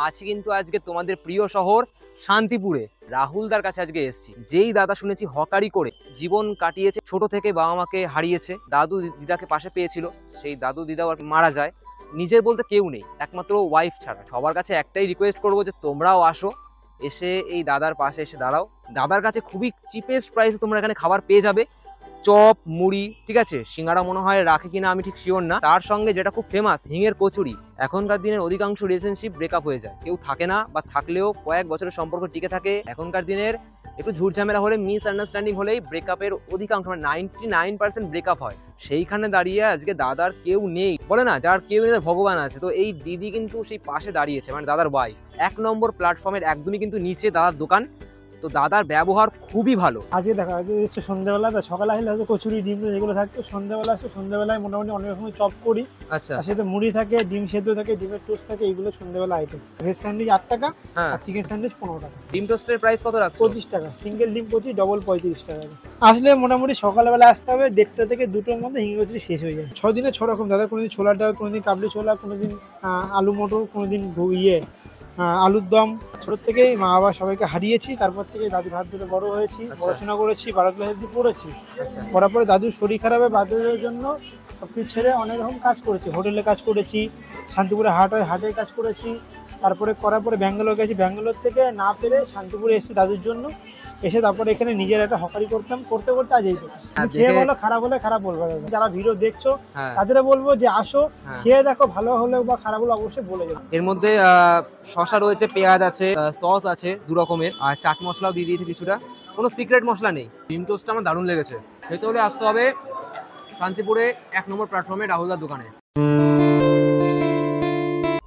আছি কিন্তু আজকে তোমাদের প্রিয় শহর শান্তিপুরে। রাহুলদার কাছে আজকে এসেছি। যেই দাদা শুনেছি হকারি করে জীবন কাটিয়েছে, ছোট থেকে বাবা মাকে হারিয়েছে, দাদু দিদাকে পাশে পেয়েছিল, সেই দাদু দিদাও আর মারা যায়। নিজের বলতে কেউ নেই, একমাত্র ওয়াইফ ছাড়া। সবার কাছে একটাই রিকোয়েস্ট করবো যে তোমরাও আসো, এসে এই দাদার পাশে এসে দাঁড়াও। দাদার কাছে খুবই চিপেস্ট প্রাইসে তোমরা এখানে খাবার পেয়ে যাবে। চপ, মুড়ি, ঠিক আছে, সিঙ্গারা মনে হয় রাখে কিনা আমি ঠিক শিওর না। তার সঙ্গে যেটা খুব ফেমাস, হিঙের কচুরি। এখনকার দিনের অধিকাংশ রিলেশনশিপ ব্রেকআপ হয়ে যায়, কেউ থাকে না, বা থাকলেও কয়েক বছরের সম্পর্ক টিকে থাকে। এখনকার দিনের একটু ঝুটঝামেলা হলে, মিস আন্ডারস্ট্যান্ডিং হলেই ব্রেকআপের অধিকাংশ, মানে 99% ব্রেকআপ হয়। সেইখানে দাঁড়িয়ে আজকে দাদার কেউ নেই, বলে না যার কেউ নেই ভগবান আছে। তো এই দিদি কিন্তু সেই পাশে দাঁড়িয়েছে, মানে দাদার ওয়াইফ। 1 নম্বর প্ল্যাটফর্মের একদমই কিন্তু নিচে দাদার দোকান। তো দাদার ব্যবহার খুবই ভালো। আজকে দেখা হচ্ছে সন্ধ্যাবেলা, সকালে আসলে হয়তো কচুরি ডিম যেগুলো থাকে, সন্ধ্যাবেলা আসে, সন্ধ্যাবেলায় মোটামুটি অনেক রকমের চপ করি। আচ্ছা, তার সাথে মুড়ি থাকে, ডিম সেদ্ধ থাকে, ডিমের টোস্ট থাকে, এইগুলো সন্ধ্যাবেলা আইটেম। ভেজ স্যান্ডউইচ 8 টাকা, আর চিকেন স্যান্ডউইচ 15 টাকা। ডিম টোস্টের প্রাইস কত রাখছো? 25 টাকা। সিঙ্গেল ডিম 25, ডবল 35 টাকা। আসলে মোটামুটি সকালবেলা আসতে হবে, 1:30 থেকে 2টোর মধ্যে হিঙ্গি কচুরি শেষ হয়ে যায়। 6 দিনে 6 রকম দাদা। কোনোদিন ছোলার ডাল, কোনোদিন কাবলি ছোলা, কোনোদিন আলু মটর, কোনোদিন আলুর দম। ছোট থেকেই মা বাবা সবাইকে হারিয়েছি, তারপর থেকে দাদুর হাত ধরে বড় হয়েছি, পড়াশোনা করেছি, 12 ক্লাস অবধি পড়েছি। পড়ার পরে দাদুর শরীর খারাপে বাধ্যতার জন্য সবকিছু ছেড়ে অনেক রকম কাজ করেছি। হোটেলে কাজ করেছি, শান্তিপুরে হাটের কাজ করেছি। তারপরে করার পরে ব্যাঙ্গালোর গেছি, ব্যাঙ্গালোর থেকে না পেরে শান্তিপুরে এসেছি দাদুর জন্য। এসে তারপরে এখানে নিজের একটা হকারি করতাম, করতে করতে আজ এই তো। খেয়ে বলো, খারাপ হলে খারাপ বলবে। যারা ভিডিও দেখছো তাদের বলবো যে আসো, খেয়ে দেখো, ভালো হলে বা খারাপ হলে অবশ্যই বলে যাবে। এর মধ্যে শসা রয়েছে, পেঁয়াজ আছে, সস আছে 2 রকমের, আর চাট মশলাও দিয়ে দিয়েছে কিছুটা। কোনো সিক্রেট মশলা নেই। ডিম টোস্টটা আমার দারুণ লেগেছে। খেতে হলে আসতে হবে শান্তিপুরে 1 নম্বর প্ল্যাটফর্মে রাহুলদার দোকানে।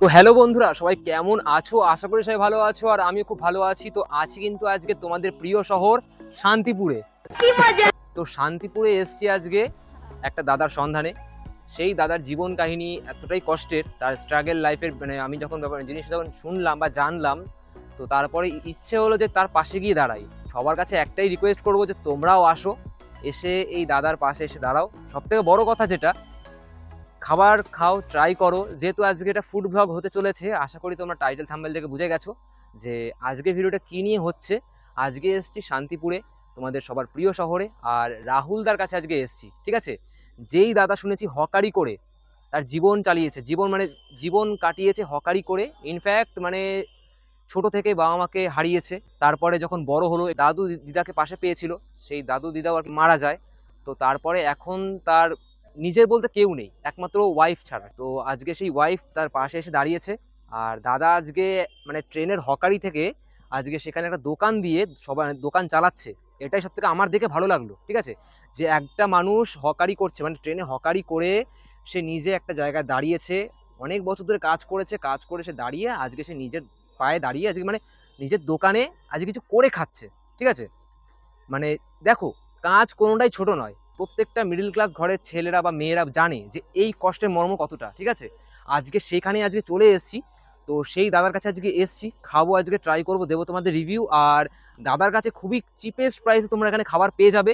তো হ্যালো বন্ধুরা, সবাই কেমন আছো? আশা করি সবাই ভালো আছো, আর আমিও খুব ভালো আছি। তো আছি কিন্তু আজকে তোমাদের প্রিয় শহর শান্তিপুরে। তো শান্তিপুরে এসছি আজকে একটা দাদার সন্ধানে। সেই দাদার জীবন কাহিনী এতটাই কষ্টের, তার স্ট্রাগল লাইফের, মানে আমি যখন জিনিসটা যখন শুনলাম বা জানলাম, তো তারপরে ইচ্ছে হলো যে তার পাশে গিয়ে দাঁড়াই। সবার কাছে একটাই রিকোয়েস্ট করবো যে তোমরাও আসো, এসে এই দাদার পাশে এসে দাঁড়াও। সবথেকে বড় কথা যেটা, খাবার খাও, ট্রাই করো। যেহেতু আজকে এটা ফুড ব্লগ হতে চলেছে, আশা করি তোমরা টাইটেল থাম্বনেল থেকে বুঝে গেছো যে আজকে ভিডিওটা কী নিয়ে হচ্ছে। আজকে এসছি শান্তিপুরে, তোমাদের সবার প্রিয় শহরে, আর রাহুলদার কাছে আজকে এসছি, ঠিক আছে। যেই দাদা শুনেছি হকারি করে তার জীবন চালিয়েছে, জীবন কাটিয়েছে হকারি করে। ইনফ্যাক্ট মানে ছোট থেকে বাবা মাকে হারিয়েছে, তারপরে যখন বড় হলো দাদু দিদাকে পাশে পেয়েছিল, সেই দাদু দিদাও আর মারা যায়। তো তারপরে এখন তার নিজের বলতে কেউ নেই, একমাত্র ওয়াইফ ছাড়া। তো আজকে সেই ওয়াইফ তার পাশে এসে দাঁড়িয়েছে। আর দাদা আজকে মানে ট্রেনের হকারি থেকে আজকে সেখানে একটা দোকান দিয়ে সবাই দোকান চালাচ্ছে। এটাই সব থেকে আমার দেখে ভালো লাগলো, ঠিক আছে, যে একটা মানুষ হকারি করছে, মানে ট্রেনে হকারি করে সে নিজে একটা জায়গায় দাঁড়িয়েছে। অনেক বছর ধরে কাজ করেছে, কাজ করে সে দাঁড়িয়ে আজকে সে নিজের পায়ে দাঁড়িয়ে আজকে মানে নিজের দোকানে আজকে কিছু করে খাচ্ছে, ঠিক আছে। মানে দেখো, কাজ কোনোটাই ছোট নয়। প্রত্যেকটা মিডল ক্লাস ঘরের ছেলেরা বা মেয়েরা জানে যে এই কষ্টের মর্ম কতটা, ঠিক আছে। আজকে সেখানে আজকে চলে এসেছি। তো সেই দাদার কাছে আজকে এসেছি, খাবো, আজকে ট্রাই করবো, দেবো তোমাদের রিভিউ। আর দাদার কাছে খুবই চিপেস্ট প্রাইসে তোমরা এখানে খাবার পেয়ে যাবে।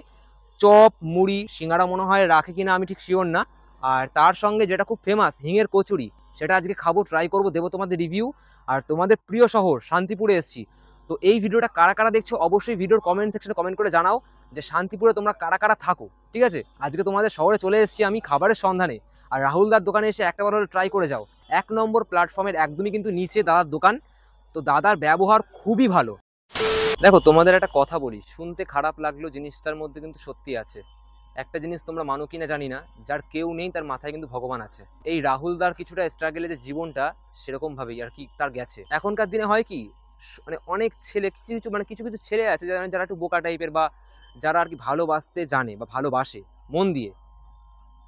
চপ, মুড়ি, সিঙ্গারা মনে হয় রাখে কিনা আমি ঠিক শিওর না। আর তার সঙ্গে যেটা খুব ফেমাস, হিঙের কচুরি, সেটা আজকে খাবো, ট্রাই করবো, দেবো তোমাদের রিভিউ। আর তোমাদের প্রিয় শহর শান্তিপুরে এসেছি। তো এই ভিডিওটা কারা কারা দেখছো অবশ্যই ভিডিওর কমেন্ট সেকশনে কমেন্ট করে জানাও যে শান্তিপুরে তোমরা কারা কারা থাকো, ঠিক আছে। আজকে তোমাদের শহরে চলে এসেছি আমি খাবারের সন্ধানে, আর রাহুলদার দোকানে এসে একটাবার হলে ট্রাই করে যাও। 1 নম্বর প্ল্যাটফর্মের একদমই কিন্তু নিচে দাদার দোকান। তো দাদার ব্যবহার খুবই ভালো। দেখো, তোমাদের একটা কথা বলি, শুনতে খারাপ লাগলো, জিনিসটার মধ্যে কিন্তু সত্যি আছে। একটা জিনিস তোমরা মানো কিনা জানি না, যার কেউ নেই তার মাথায় কিন্তু ভগবান আছে। এই রাহুলদার কিছুটা স্ট্রাগলের যে জীবনটা, সেরকম ভাবেই আর কি তার গেছে। এখনকার দিনে হয় কি, মানে অনেক ছেলে, কিছু কিছু ছেলে আছে যারা একটু বোকা টাইপের, বা যারা আর কি ভালোবাসতে জানে বা ভালোবাসে মন দিয়ে,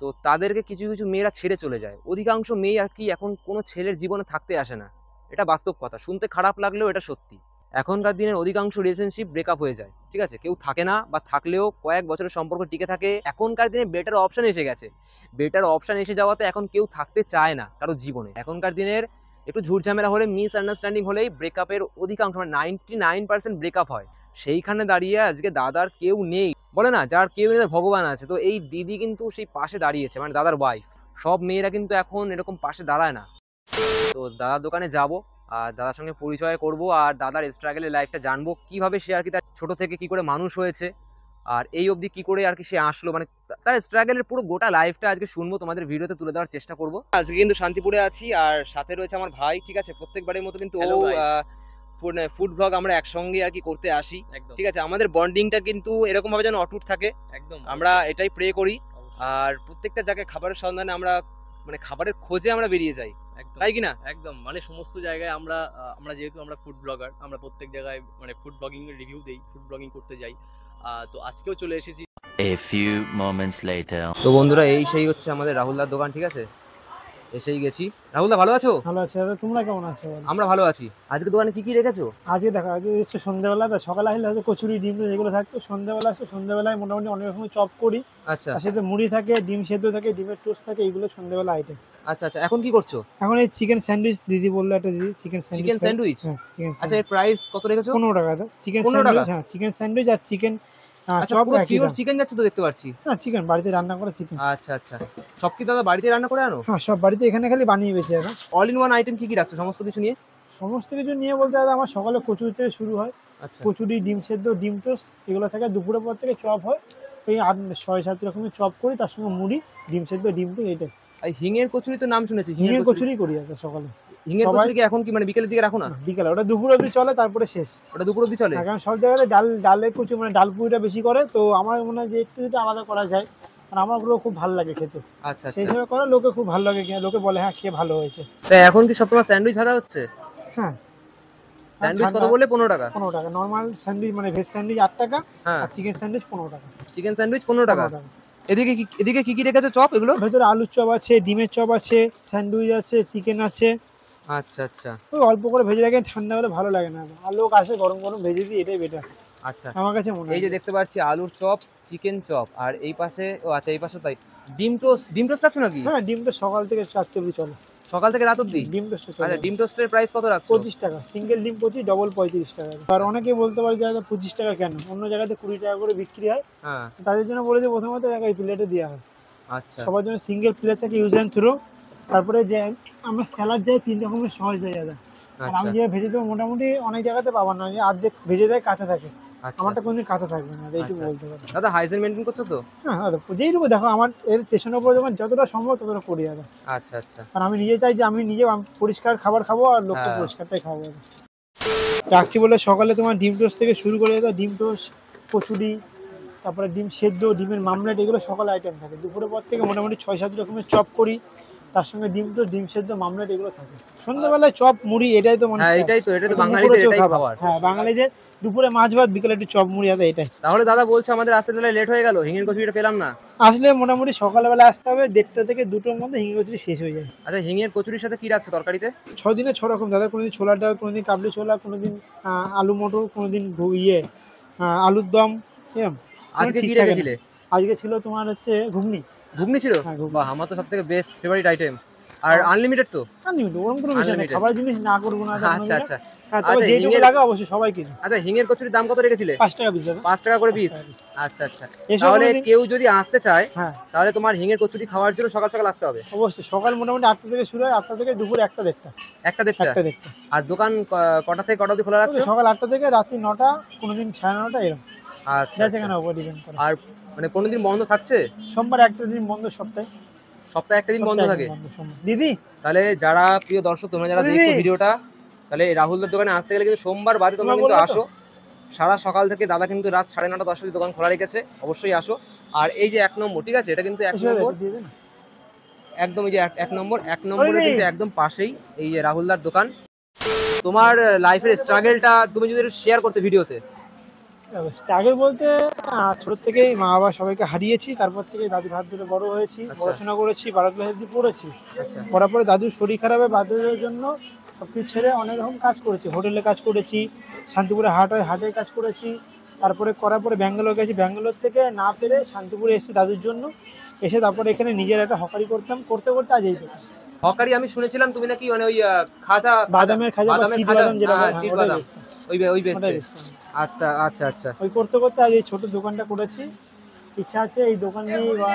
তো তাদেরকে কিছু কিছু মেয়েরা ছেড়ে চলে যায়। অধিকাংশ মেয়ে আর কি এখন কোনো ছেলের জীবনে থাকতে আসে না। এটা বাস্তব কথা, শুনতে খারাপ লাগলেও এটা সত্যি। এখনকার দিনের অধিকাংশ রিলেশনশিপ ব্রেকআপ হয়ে যায়, ঠিক আছে, কেউ থাকে না, বা থাকলেও কয়েক বছরের সম্পর্ক টিকে থাকে। এখনকার দিনে বেটার অপশন এসে গেছে, বেটার অপশন এসে যাওয়াতে এখন কেউ থাকতে চায় না কারো জীবনে। এখনকার দিনের একটু ঝুটঝামেলা হলে, মিস আন্ডারস্ট্যান্ডিং হলেই ব্রেকআপের অধিকাংশ, মানে 99% ব্রেকআপ হয়। সেইখানে দাঁড়িয়ে আজকে দাদার কেউ নেই, বলে না যার কেউ নেই ভগবান আছে। তো এই দিদি কিন্তু সেই পাশে দাঁড়িয়েছে, মানে দাদার ওয়াইফ। সব মেয়েরা কিন্তু এখন এরকম পাশে দাঁড়ায় না। তো দাদার দোকানে যাব, আর দাদার সঙ্গে পরিচয় করব আর দাদার স্ট্রাগলের লাইফটা জানবো, কিভাবে সে আর কি তার ছোট থেকে কি করে মানুষ হয়েছে আর এই অবধি কি করে আর কি সে আসলো, মানে তার স্ট্রাগলের পুরো গোটা লাইফটা আজকে শুনবো, তোমাদের ভিডিওতে তুলে দেওয়ার চেষ্টা করব। আজকে কিন্তু শান্তিপুরে আছি আর সাথে রয়েছে আমার ভাই, ঠিক আছে? প্রত্যেকবারের মতো কিন্তু ও ফুড ব্লগ আমরা একসঙ্গে আর কি করতে আসি, ঠিক আছে? আমাদের বন্ডিংটা কিন্তু এরকম ভাবে যেন অটুট থাকে, একদম আমরা এটাই প্রে করি। আর প্রত্যেকটা জায়গায় খাবারের সন্ধানে আমরা মানে খাবারের খোঁজে আমরা বেরিয়ে যাই, তাই কি না? একদম, মানে সমস্ত জায়গায় আমরা আমরা যেহেতু আমরা ফুড ব্লগার, আমরা প্রত্যেক জায়গায় মানে ফুড ব্লগিং এর রিভিউ দেই, ফুড ব্লগিং করতে যাই। তো আজকেও চলে এসেছি। A few moments later. তো বন্ধুরা এই সেই হচ্ছে আমাদের রাহুলদার দোকান, ঠিক আছে? এসেই গেছি। রাহুলদা ভালো আছো? ভালো আছে দাদা, তোমরা কেমন আছো? আমরা ভালো আছি। আজকে দোকানে কি কি রেখেছো? আজকে দেখো, আজকে এসছে সন্ধ্যাবেলা, তো সকালে আসলে হয়তো কচুরি ডিম যেগুলো থাকতো, সন্ধ্যাবেলা আসছে, সন্ধ্যাবেলায় মোটামুটি অনেক রকমের চপ করি। আচ্ছা, তার সাথে মুড়ি থাকে, ডিম সেদ্ধ থাকে, ডিমের টোস্ট থাকে, এগুলো সন্ধ্যাবেলা আইটেম। আচ্ছা আচ্ছা, এখন কি করছো? এখন এই চিকেন স্যান্ডউইচ দিদি বললো, একটা দিদি চিকেন স্যান্ডউইচ। হ্যাঁ চিকেন। আচ্ছা, এর প্রাইস কত রেখেছো? 15 টাকা দাদা। চিকেন 15 টাকা? স্যান্ডউইচ, হ্যাঁ চিকেন স্যান্ডউইচ আর চিকেন আচ্ছা, চপ পুরো একই পিওর দাম। চিকেন যাচ্ছে তো দেখতে পাচ্ছি। হ্যাঁ চিকেন বাড়িতে রান্না করা চিকেন। আচ্ছা আচ্ছা, সব কি দাদা বাড়িতে রান্না করে আনো? হ্যাঁ সব বাড়িতে, এখানে খালি বানিয়ে বেঁচে এখন। অল ইন ওয়ান আইটেম কি কি রাখছো সমস্ত কিছু নিয়ে? সমস্ত কিছু নিয়ে বলতে দাদা, আমার সকালে কচুরি থেকে শুরু হয়। আচ্ছা, কচুরি, ডিম সেদ্ধ, ডিম টোস্ট এগুলো থাকে। দুপুরের পর থেকে চপ হয়, এই 6-7 রকমের চপ করি, তার সঙ্গে মুড়ি, ডিম সেদ্ধ, ডিম টোস্ট, এইটাই। আর হিঙের কচুরি তো নাম শুনেছি। হিঙের কচুরি করি দাদা সকালে। হিঙের কচুরি কি এখন কি মানে বিকেলের দিকে রাখো না? বিকালে, ওটা দুপুর অবধি চলে, তারপরে শেষ। ওটা দুপুর অবধি চলে? কারণ সব জায়গাতে ডালের কচুরি মানে ডাল পুরিটা বেশি করে, তো আমার মনে হয় যে একটু যদি আলাদা করা যায়, আর আমার ওগুলো খুব ভালো লাগে খেতে। আচ্ছা সেই আচ্ছা, হিসাবে করে লোকে খুব ভালো লাগে, কিনা লোকে বলে হ্যাঁ খেয়ে ভালো হয়েছে। তাই এখন কি সবসময় স্যান্ডউইচ ভাড়া হচ্ছে? হ্যাঁ স্যান্ডউইচ কত বললে? 15 টাকা? 15 টাকা নর্মাল স্যান্ডউইচ, মানে ভেজ স্যান্ডউইচ 8 টাকা, হ্যাঁ, আর চিকেন স্যান্ডউইচ 15 টাকা। চিকেন স্যান্ডউইচ 15 টাকা। 15 টাকা। এদিকে কি কি রেখেছো চপ এগুলো? ভেতরে আলুর চপ আছে, ডিমের চপ আছে, স্যান্ডউইচ আছে, চিকেন আছে। আচ্ছা আচ্ছা তো অল্প করে ভেজে রাখেন, ঠান্ডা হলে ভালো লাগে না, আর লোক আসে গরম গরম ভেজে দিই, এটাই বেটার আচ্ছা। আমার কাছে মনে হয়। এই যে দেখতে পাচ্ছি আলুর চপ, চিকেন চপ, আর এই পাশে আচ্ছা এই পাশে তাই ডিম টোস্ট রাখছো নাকি? হ্যাঁ ডিমটা সকাল থেকে 4 অবধি চলে। সকাল থেকে রাত অবধি? ডিম টোস্ট আচ্ছা, ডিম টোস্টের প্রাইস কত রাখছো? 25 টাকা, সিঙ্গেল ডিম 25, ডবল 35 টাকা। আর অনেকেই বলতে পারে যে 25 টাকা কেন, অন্য জায়গাতে 20 টাকা করে বিক্রি হয়। হ্যাঁ, তাদের জন্য বলে যে প্রথমত এই প্লেটে দেওয়া হয়। আচ্ছা সবার জন্য সিঙ্গেল প্লেট থাকে, ইউজ অ্যান্ড থ্রো। তারপরে যে আমরা স্যালাড যাই 3 রকমের সস যায় দাদা। আর আমি আচ্ছা যে ভেজে দেবো মোটামুটি অনেক জায়গাতে পাবার না, যে অর্ধেক ভেজে দেয় কাঁচা থাকে, আচ্ছা। আমারটা কোনদিন কাঁচা থাকবে না, এইটুকু আচ্ছা, বলতে পারি। দাদা হাইজিন মেইনটেইন করছো তো? হ্যাঁ দাদা যেইটুকু দেখো, আমার এর স্টেশনের উপর যখন যতটা সম্ভব ততটা করি দাদা। আচ্ছা আচ্ছা, আর আমি নিজে চাই যে আমি নিজে পরিষ্কার খাবার খাবো, আর লোককে হ্যাঁ। পরিষ্কারটাই খাবো দাদা। রাখছি বলে সকালে তোমার ডিম টোস্ট থেকে শুরু করে দাদা, ডিম টোস্ট, কচুরি, তারপরে ডিম সেদ্ধ, ডিমের মামলেট, এগুলো সকালে আইটেম থাকে। দুপুরের পর থেকে মোটামুটি 6-7 রকমের চপ করি, তার সঙ্গে ডিম টোস্ট, ডিম সেদ্ধ, মামলেট, এগুলো থাকে। সন্ধ্যাবেলায় চপ মুড়ি, এটাই তো মানে হ্যাঁ এটাই তো বাঙালিদের এটাই খাবার। হ্যাঁ বাঙালিদের দুপুরে মাছ ভাত, বিকেলে একটু চপ মুড়ি, দাদা এটাই। তাহলে দাদা বলছে আমাদের আসতে তাহলে লেট হয়ে গেল, হিঙের কচুরিটা পেলাম না। আসলে মোটামুটি সকালবেলা আসতে হবে, 1:30 থেকে 2টোর মধ্যে হিঙে কচুরি শেষ হয়ে যায়। আচ্ছা, হিঙের কচুরির সাথে কি রাখছো তরকারিতে? 6 দিনে 6 রকম দাদা, কোনোদিন ছোলার ডাল, কোনোদিন কাবলি ছোলা, কোনোদিন আলু মটর, কোনোদিন আলুর দম, এরকম। আজকে ঠিক কি থাকে না। রেখেছিলে? আজকে ছিল তোমার হচ্ছে ঘুগনি। ঘুগনি ছিল? হ্যাঁ ঘুগনি। বাহ, আমার তো সবথেকে বেস্ট ফেভারিট আইটেম। আর আনলিমিটেড তো? আনলিমিটেড, ওরকম কোনো বিষয় নেই, Unlimited। খাবার জিনিস না করবো না দাদা, আচ্ছা আচ্ছা হ্যাঁ তবে আচ্ছা, যেটুকু হিঙের- লাগে অবশ্যই সবাই কিনে। আচ্ছা, হিঙের কচুরির দাম কত রেখেছিলে? 5 টাকা পিস দাদা। 5 টাকা করে পিস? 5 টাকা piece। আচ্ছা আচ্ছা, এসব তাহলে কোনোদিন- কেউ যদি আসতে চায় হ্যাঁ তাহলে তোমার হিঙের কচুরি খাওয়ার জন্য সকাল সকাল আসতে হবে? অবশ্যই, সকাল মোটামুটি 8টা থেকে শুরু হয়, 8টা থেকে দুপুর 1টা 1:30। একটা দেড়টা? 1টা 1:30। আর দোকান কটা থেকে কটা অবধি খোলা রাখছো? সকাল 8টা থেকে রাত্রি 9টা, কোনোদিন 9:30 এরকম, আচ্ছা যাচ্ছে আচ্ছা। কেন উপর ডিপেন্ড করে। আর মানে কোনোদিন বন্ধ থাকছে? সোমবার একটা দিন বন্ধ সপ্তাহে। সপ্তাহে একটা দিন বন্ধ সপ্তাহে থাকে? একদিন বন্ধ, সোমবার। দিদি তাহলে যারা প্রিয় দর্শক, তোমরা যারা দিদি। দেখছো ভিডিওটা, তাহলে রাহুলদার দোকানে আসতে গেলে কিন্তু সোমবার বাদে তোমরা তোমরা কিন্তু বললে তো? আসো। সারা সকাল থেকে দাদা কিন্তু রাত 9:30 10 অবধি দোকান খোলা রেখেছে, অবশ্যই আসো। আর এই যে 1 নম্বর, ঠিক আছে, এটা কিন্তু 1 এসে নম্বর, দিয়ে দে না। একদম এই যে 1 নম্বরের দিদি। কিন্তু একদম পাশেই এই যে রাহুলদার দোকান। তোমার লাইফের স্ট্রাগলটা তুমি যদি শেয়ার করতে ভিডিওতে। স্ট্রাগল বলতে ছোট থেকেই মা বাবা সবাইকে হারিয়েছি, তারপর থেকে দাদুর হাত ধরে বড় হয়েছি, আচ্ছা। পড়াশোনা করেছি, 12 ক্লাস অবধি পড়েছি। আচ্ছা পড়ার পরে দাদুর শরীর খারাপে বাধ্যতার জন্য সবকিছু ছেড়ে অনেক রকম কাজ করেছি, হোটেলে কাজ করেছি, শান্তিপুরে হাট হয় হাটের কাজ করেছি। তারপরে করার পরে ব্যাঙ্গালোর গেছি, ব্যাঙ্গালোর থেকে না পেরে শান্তিপুরে এসেছি দাদুর জন্য। এসে তারপরে এখানে নিজের একটা হকারি করতাম, করতে করতে আজ এই তো। হকারি আমি শুনেছিলাম তুমি নাকি মানে ওই খাজা বাদামের খাজা বা বাদামের চিট খাজা, বাদাম যেটা বলে, চিট ওটাই বাদাম, বেচতাম, ওই ওটাই বেচতে। বেচতাম। আচ্ছা আচ্ছা আচ্ছা, ওই করতে করতে আজ এই ছোট দোকানটা করেছি। ইচ্ছা আছে এই দোকান নিয়ে বা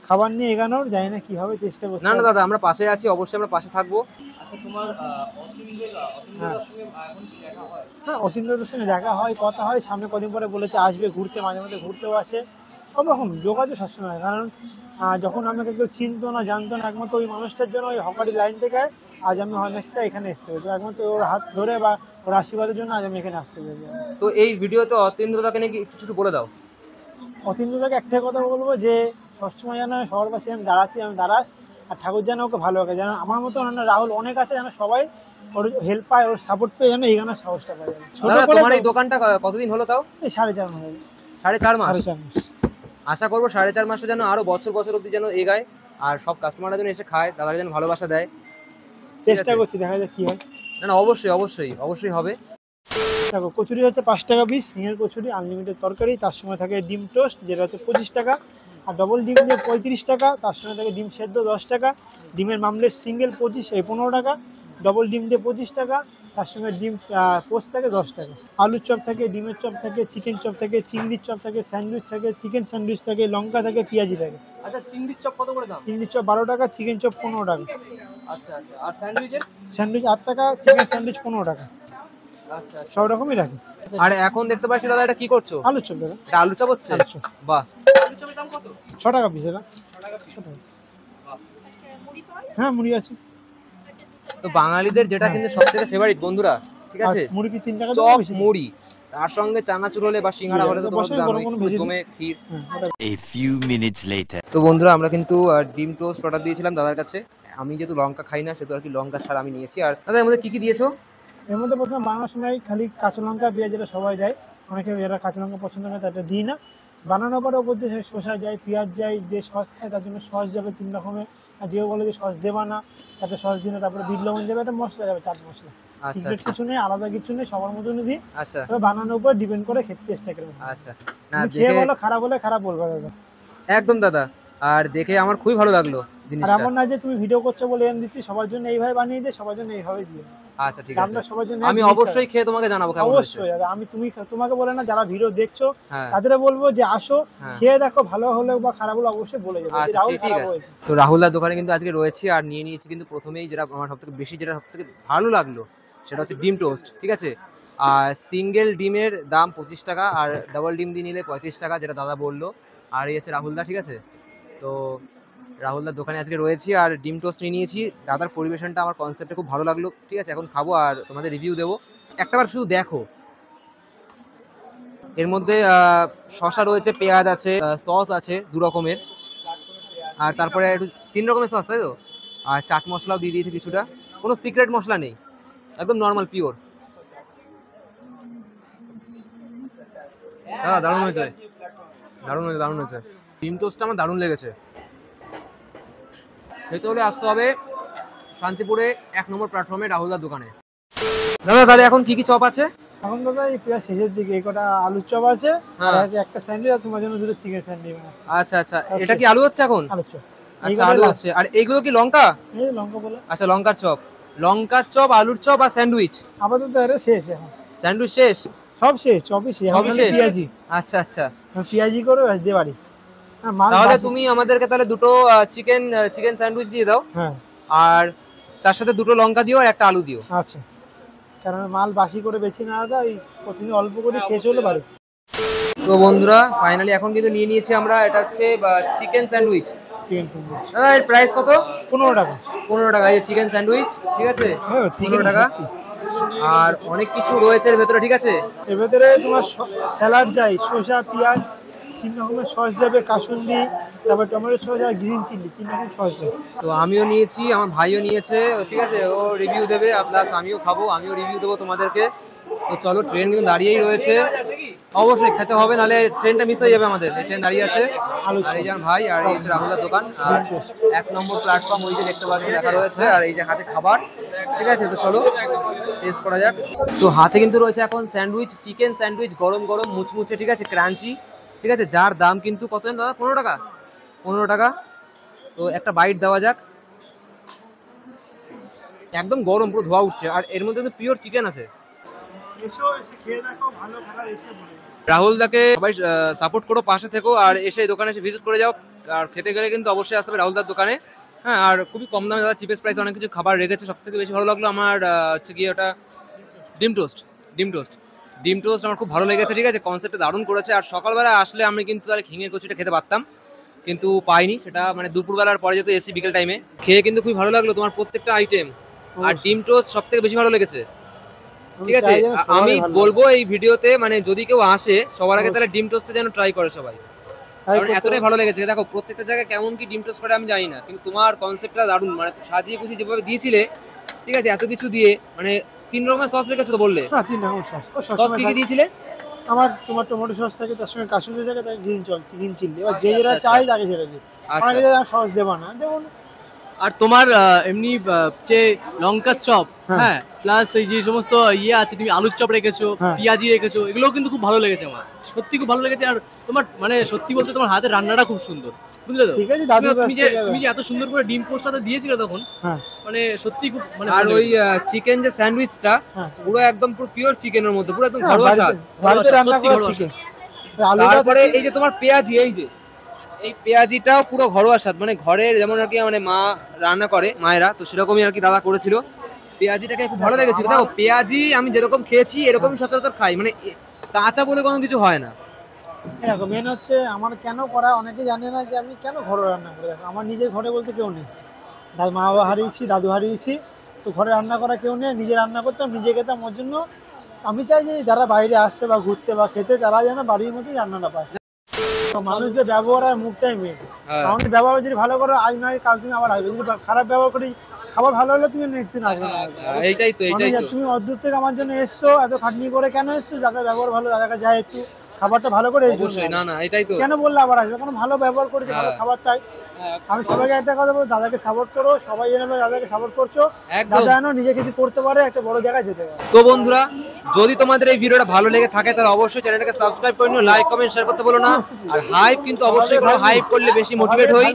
খাবার নিয়ে এগানোর, জানি না কি হবে, চেষ্টা করছি। না না দাদা, আমরা পাশে আছি, অবশ্যই আমরা পাশে থাকবো। আচ্ছা তোমার অতীন্দ্রদার সঙ্গে এখন কি দেখা হয়? হ্যাঁ, অতীন্দ্রদের সঙ্গে দেখা হয়, কথা হয়, সামনে কদিন পরে বলেছে আসবে ঘুরতে, মাঝে মধ্যে ঘুরতেও আসে, সব রকম যোগাযোগ সবসময়। কারণ যখন আমাকে কেউ চিনতো না, জানতো না, একমাত্র ওই মানুষটার জন্য ওই হকারি লাইন থেকে আজ আমি অনেকটা এখানে আসতে পেরেছি, একমাত্র ওর হাত ধরে বা ওর আশীর্বাদের জন্য আজ আমি এখানে আসতে পেরেছি। তো এই ভিডিওতে অতীন্দ্র দাদাকে নিয়ে কিছু একটু বলে দাও। অতীন্দ্রদাকে একটাই কথা বলবো যে সবসময় যেন শহরবাসী আমি দাঁড়াস, আর ঠাকুর যেন ওকে ভালো রাখে, যেন আমার মতো অন্য রাহুল অনেক আছে, যেন সবাই ওর হেল্প পায়, ওর সাপোর্ট পেয়ে যেন এখানে সাহসটা পায়। ছোট দাদা করে তোমার এই দোকানটা কতদিন হলো তাও? এই 4.5 মাস হয়ে গেছে। 4.5 মাস। 4.5 মাস। আশা করবো 4.5 মাসটা যেন আরো বছর বছর অব্দি যেন এগায়, আর সব কাস্টমাররা যেন এসে খায়, দাদাকে যেন ভালোবাসা দেয়। চেষ্টা আছে। করছি, দেখা যাক কি হয়। না না, অবশ্যই অবশ্যই অবশ্যই হবে। দেখো, কচুরি হচ্ছে 5 টাকা পিস, সিঙ্গেল কচুরি, আনলিমিটেড তরকারি, তার সঙ্গে থাকে ডিম টোস্ট যেটা হচ্ছে 25 টাকা, আর ডবল ডিম দিয়ে 35 টাকা, তার সঙ্গে থাকে ডিম সেদ্ধ 10 টাকা, ডিমের মামলেট সিঙ্গেল 15 টাকা, ডবল ডিম দিয়ে 25 টাকা, তার সঙ্গে ডিম পোস্ট থাকে 10 টাকা। আলুর চপ থাকে, ডিমের চপ থাকে, চিকেন চপ থাকে, চিংড়ির চপ থাকে, স্যান্ডউইচ থাকে, চিকেন স্যান্ডউইচ থাকে, লঙ্কা থাকে, পেঁয়াজি থাকে। আচ্ছা, চিংড়ির চপ কত করে দাম? চিংড়ির চপ 12 টাকা, চিকেন চপ 15 টাকা, আচ্ছা আচ্ছা, আর স্যান্ডউইচের? স্যান্ডউইচ 8 টাকা, চিকেন স্যান্ডউইচ 15 টাকা, আচ্ছা আচ্ছা। সব রকমই রাখি। আর এখন দেখতে পাচ্ছি দাদা, এটা কি করছো? আলুর চপ দাদা, এটা আলু চপ হচ্ছে? আলুর চপ বাহ। 6 টাকা পিস, এটা 6 টাকা piece। হ্যাঁ, মুড়ি আছে। তো বাঙালিদের যেটা কিন্তু সবথেকে ফেভারিট বন্ধুরা, ঠিক আছে, আর মুড়ি কি 3 টাকা চপ দেবো বেশি? মুড়ি, তার সঙ্গে চানাচুর হলে বা সিঙ্গাড়া হলে তো তোমরা বসাই, জানোই, গরম গরম ভেজে দিই। জমে ক্ষীর। হ্যাঁ, ওটা A few minutes later. তো বন্ধুরা, আমরা কিন্তু ডিম টোস্ট অর্ডার দিয়েছিলাম দাদার কাছে। আমি যেহেতু লঙ্কা খাই না, সেহেতু আর কি লঙ্কা ছাড়া আমি নিয়েছি। আর দাদা এর মধ্যে কি কি দিয়েছো? এর মধ্যে প্রথমে বানানোর সময় খালি কাঁচা লঙ্কা পেঁয়াজ যেটা সবাই দেয়, অনেকে যারা কাঁচা লঙ্কা পছন্দ করে তাটা দিই না। বানানোর পরে ওপর দিয়ে শসা যায়, পেঁয়াজ যায়, যে সস খায় তার জন্য সস যাবে 3 রকমের, আর যেও বলে যে সস দেবা না তাতে সস দিলে, তারপরে বিট লবণ যাবে, একটা মশলা যাবে, চাট মশলা। আচ্ছা সিক্রেট আচ্ছা কিছু নেই, আলাদা কিছু নেই, সবার মতনই দিই। আচ্ছা তবে বানানোর উপর ডিপেন্ড করে খেতে টেস্টটা কেমন হয়। আচ্ছা। না তুমি খেয়ে দেখে বলো, খারাপ হলে খারাপ বলবা দাদা। একদম দাদা, আর দেখে আমার খুবই ভালো লাগলো আর জিনিসটা। এমন না যে তুমি ভিডিও করছো বলে এনে দিচ্ছি, সবার জন্য এইভাবে বানিয়ে দিয়ে, সবার জন্য এইভাবে দিয়ে। আচ্ছা ঠিক আছে, আমরা সবার জন্য আমি অবশ্যই খেয়ে তোমাকে জানাবো কেমন হয়েছে। অবশ্যই দাদা, আমি তোমাকে বলে না, যারা ভিডিও দেখছো হ্যাঁ তাদের বলবো যে আসো, হ্যাঁ। খেয়ে দেখো, ভালো হলে বা খারাপ হলে অবশ্যই বলে যাবে যে আচ্ছা রাহুল ঠিক খারাপ আছে। হয়েছে। তো রাহুলদার দোকানে কিন্তু আজকে রয়েছি, আর নিয়ে নিয়েছি কিন্তু প্রথমেই যেটা আমার সবথেকে বেশি, যেটা সবথেকে ভালো লাগলো সেটা হচ্ছে ডিম টোস্ট, ঠিক আছে। আর সিঙ্গেল ডিমের দাম 25 টাকা, আর ডাবল ডিম দিয়ে নিলে 35 টাকা, যেটা দাদা বললো। আর এই হচ্ছে রাহুলদা, ঠিক আছে। তো রাহুলদার দোকানে আজকে রয়েছি আর ডিম টোস্ট নিয়ে নিয়েছি। দাদার পরিবেশনটা আমার কনসেপ্টে খুব ভালো লাগলো, ঠিক আছে। এখন খাবো আর তোমাদের রিভিউ দেবো। একটাবার শুধু দেখো, এর মধ্যে শসা রয়েছে, পেঁয়াজ আছে, সস আছে 2 রকমের, আর তারপরে একটু 3 রকমের সস, তাই তো। আর চাট মশলাও দিয়ে দিয়েছে কিছুটা, কোনো সিক্রেট মশলা নেই, একদম নর্মাল পিওর। দাদা দারুণ হয়েছে, দারুণ হয়েছে, দারুণ হয়েছে। ডিম টোস্টটা আমার দারুণ লেগেছে। খেতে হলে আসতে হবে শান্তিপুরে 1 নম্বর প্ল্যাটফর্মে রাহুলদার দোকানে। দাদা তাহলে এখন কি কি চপ আছে? এখন দাদা এই প্রায় শেষের দিকে, এই কটা আলুর চপ আছে, আর হ্যাঁ। আছে একটা স্যান্ডউইচ, আর তোমার জন্য 2টো চিকেন স্যান্ডউইচ বানাচ্ছি। আচ্ছা আচ্ছা, এটা কি আলু হচ্ছে এখন? আলুর চপ, আচ্ছা আলু হচ্ছে, আর এইগুলো কি লঙ্কা? এই লঙ্কা বলে। আচ্ছা লঙ্কার চপ, লঙ্কার চপ, আলুর চপ আর স্যান্ডউইচ। আপাতত এটা শেষ, এখন স্যান্ডউইচ শেষ? সব শেষ, চপই শেষ, এখন সবই খালি শেষ? পেঁয়াজি। আচ্ছা আচ্ছা, পেঁয়াজি করে দিয়ে বাড়ি। আর মাল তাহলে বাসি। তুমি আমাদেরকে তাহলে 2টো চিকেন স্যান্ডউইচ দিয়ে দাও, হ্যাঁ আর তার সাথে 2টো লঙ্কা দিও আর একটা আলু দিও। আচ্ছা, কারণ মাল বাসি করে বেশি না দাদা, এই প্রতিদিন অল্প করে শেষ হলে বাড়ি। তো বন্ধুরা ফাইনালি এখন কিন্তু নিয়ে নিয়েছি আমরা, এটা হচ্ছে চিকেন স্যান্ডউইচ। চিকেন স্যান্ডউইচ দাদা এর প্রাইস কত? 15 টাকা। 15 টাকা এই চিকেন স্যান্ডউইচ, ঠিক আছে। হ্যাঁ, 15 টাকা। আর অনেক কিছু রয়েছে এর ভেতরে, ঠিক আছে। এর ভেতরে তোমার স্যালাড যায়, শসা, পেঁয়াজ, 3 রকমের সস যাবে, কাসুন্দি, তারপর টমেটো সস আর গ্রিন চিলি, 3 রকম সস যাবে। তো আমিও নিয়েছি, আমার ভাইও নিয়েছে, ঠিক আছে। ও রিভিউ দেবে, প্লাস আমিও খাবো, আমিও রিভিউ দেবো তোমাদেরকে। তো চলো, ট্রেন কিন্তু দাঁড়িয়েই রয়েছে, অবশ্যই খেতে হবে, নাহলে ট্রেনটা মিস হয়ে যাবে আমাদের। এই ট্রেন দাঁড়িয়ে আছে, আর এই যে আমার ভাই, আর এই হচ্ছে রাহুলদার দোকান, আর 1 নম্বর প্ল্যাটফর্ম ওই যে দেখতে পাচ্ছি লেখা রয়েছে, আর এই যে হাতে খাবার, ঠিক আছে। তো চলো টেস্ট করা যাক। তো হাতে কিন্তু রয়েছে এখন স্যান্ডউইচ, চিকেন স্যান্ডউইচ, গরম গরম মুচমুচে, ঠিক আছে, ক্রাঞ্চি, ঠিক আছে, যার দাম কিন্তু কত দাদা? 15 টাকা। 15 টাকা। তো একটা বাইট দেওয়া যাক। একদম গরম, পুরো ধোয়া উঠছে, আর এর মধ্যে কিন্তু পিওর চিকেন আছে। এসে খেয়ে দেখো, ভালো খাবার এসে বলে। রাহুল দাকে সবাই সাপোর্ট করো, পাশে থেকো, আর এসে দোকানে এসে ভিজিট করে যাও। আর খেতে গেলে কিন্তু অবশ্যই আসতে হবে রাহুল দার দোকানে। হ্যাঁ, আর খুবই কম দামে দাদা চিপেস্ট প্রাইসে অনেক কিছু খাবার রেখেছে। সব থেকে বেশি ভালো লাগলো আমার হচ্ছে গিয়ে ওটা ডিম টোস্ট আমার খুব ভালো লেগেছে। ঠিক আছে, কনসেপ্টটা দারুণ করেছে। আর সকালবেলা আসলে আমি কিন্তু তাহলে খিঙের কচুটা খেতে পারতাম, কিন্তু পাইনি সেটা, মানে দুপুরবেলার পরে যেহেতু এসি বিকেল টাইমে খেয়ে কিন্তু খুবই ভালো লাগলো তোমার প্রত্যেকটা আইটেম। আর ডিম টোস্ট সব থেকে বেশি ভালো লেগেছে। ঠিক আছে, আমি বলবো এই ভিডিওতে মানে যদি কেউ আসে সবার আগে তাহলে ডিম টোস্টটা যেন ট্রাই করে সবাই, কারণ এতটাই ভালো লেগেছে। দেখো প্রত্যেকটা জায়গায় কেমন কি ডিম টোস্ট করে আমি জানি না, কিন্তু তোমার কনসেপ্টটা দারুণ, মানে সাজিয়ে গুছিয়ে যেভাবে দিয়েছিলে, ঠিক আছে, এত কিছু দিয়ে, মানে 3 রকমের সস রেখেছো তো বললে? হ্যাঁ 3 রকম সস কি কি দিয়েছিলে? আমার তোমার টমেটো সস থাকে, তার সঙ্গে কাসুরি থাকে, তার গ্রিন চিলি। এবার যে যেটা চাই তাকে সেটা দিই। অনেকে সস দেবা না, দেবো না। আর তোমার এমনি যে লঙ্কার চপ, হ্যাঁ, প্লাস এই যে সমস্ত ইয়ে আছে, তুমি আলুর চপ রেখেছো, পেঁয়াজি রেখেছো, এগুলো কিন্তু খুব ভালো লেগেছে আমার, সত্যি খুব ভালো লেগেছে। আর তোমার মানে সত্যি বলতে তোমার হাতের রান্নাটা খুব সুন্দর, বুঝলে তো? ঠিক আছে দাদু, তুমি যে এত সুন্দর করে ডিম পোস্টটা দিয়েছিলে তখন, মানে সত্যি খুব মানে। আর ওই চিকেন যে স্যান্ডউইচটা পুরো একদম পুরো পিওর চিকেনের মধ্যে, পুরো একদম ঘরোয়া স্বাদ, বাড়িতে রান্না করা চিকেন। তারপরে এই যে তোমার পেঁয়াজি, এই পেঁয়াজিটাও পুরো ঘরোয়া স্বাদ, মানে ঘরের যেমন আর কি মানে মা রান্না করে মায়েরা, তো সেরকমই আর কি দাদা করেছিল। পেঁয়াজিটাকে খুব ভালো লেগেছিল। দেখো পেঁয়াজি আমি যেরকম খেয়েছি এরকমই সচরাচর খাই, মানে কাঁচা বলে কোনো কিছু হয় না। দেখো মেন হচ্ছে আমার কেন করা, অনেকে জানে না যে আমি কেন ঘরে রান্না করে। দেখো আমার নিজের ঘরে বলতে কেউ নেই, মা বাবা হারিয়েছি, দাদু হারিয়েছি, তো ঘরে রান্না করা কেউ নেই, নিজে রান্না করতাম, নিজে খেতাম। ওর জন্য আমি চাই যে যারা বাইরে আসছে বা ঘুরতে বা খেতে, তারা যেন বাড়ির মতোই রান্নাটা পায়। মানুষদের ব্যবহার আর মুখটাই মেন। আমাদের ব্যবহার যদি ভালো করো, আজ নয় কাল তুমি আবার আসবে। যদি খারাপ ব্যবহার করি, খাবার ভালো হলে তুমি নেক্সট দিন আসবে না। এইটাই তো তুমি অদূর থেকে আমার জন্য এসছো, এত খাটনি করে কেন এসছো? দাদার ব্যবহার ভালো, দাদাকে যাই একটু খাবারটা ভালো করে এটাই তো, কেন বললে আবার আসবে? কারণ ভালো ব্যবহার করেছে, ভালো খাবার চাই। আমি সবাইকে একটা কথা বলবো, দাদাকে সাপোর্ট করো, সবাই যেন দাদাকে সাপোর্ট করছো, দাদা যেন নিজে কিছু করতে পারে, একটা বড় জায়গায় যেতে পারে। তো বন্ধুরা, যদি তোমাদের এই ভিডিওটা ভালো লেগে থাকে তাহলে অবশ্যই চ্যানেলটাকে সাবস্ক্রাইব করে নিও, লাইক কমেন্ট শেয়ার করতে বলো না। আর হাইপ কিন্তু অবশ্যই করো, হাইপ করলে বেশি মোটিভেট হই।